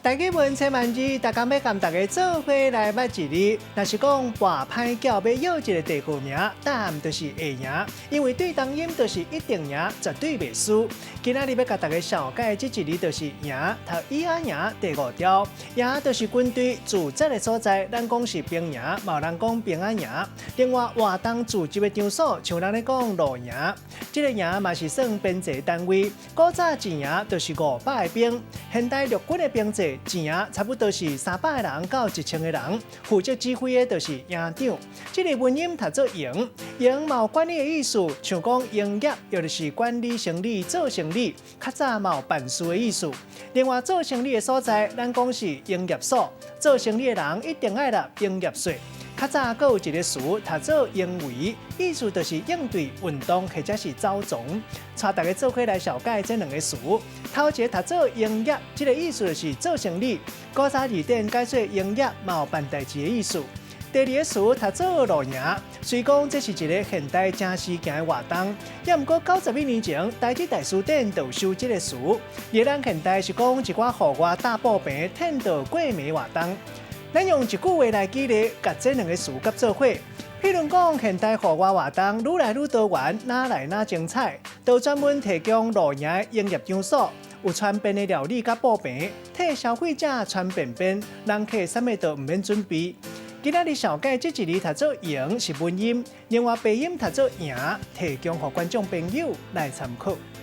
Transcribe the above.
大家问千万字，大家要跟大家做伙来捌一字。若是讲跋歹叫要要一个地区名，答案就是会赢，因为对当音就是一定赢，绝对袂输。今仔日要甲大家小解这一字就是赢，读以啊赢第5条，赢就是军队驻扎的所在，咱讲是兵营，嘛有人讲平安营。另外活动组织的场所，像咱咧讲露营，这个营嘛是算编制单位。古早一营就是500个兵，现代陆军的编制。一营差不多是300个人到1000个人，负责指挥的就是营长。这个文音读做营，营嘛有管理的意思，像讲营业，又就是管理生理、做生理，较早嘛有办事的意思。另外做生理的所在，咱讲是营业所，做生理的人一定爱纳营业税。较早还有一个词，读做应维，意思就是应对运动或者是招总。带大家做伙来小解这2个词。头一个读做营业，这个意思就是做生理。古早字典解说营业嘛有办代志的意思。第二个词读做露营，虽讲这是一个现代正时行的活动，也毋过91年前台积大书店就收这个词。而咱现代是讲一寡户外大爆棚、天道过暝活动。咱用一句话来举例，甲这2个词合做伙。譬如讲，现代户外活动愈来愈多元，哪来哪精彩，都专门提供露营的营业场所，有全便的料理甲布棚，替消费者穿便便，人客啥物都毋免准备。今仔日小解这一字读做赢是文音，另外鼻音读做赢，提供予观众朋友来参考。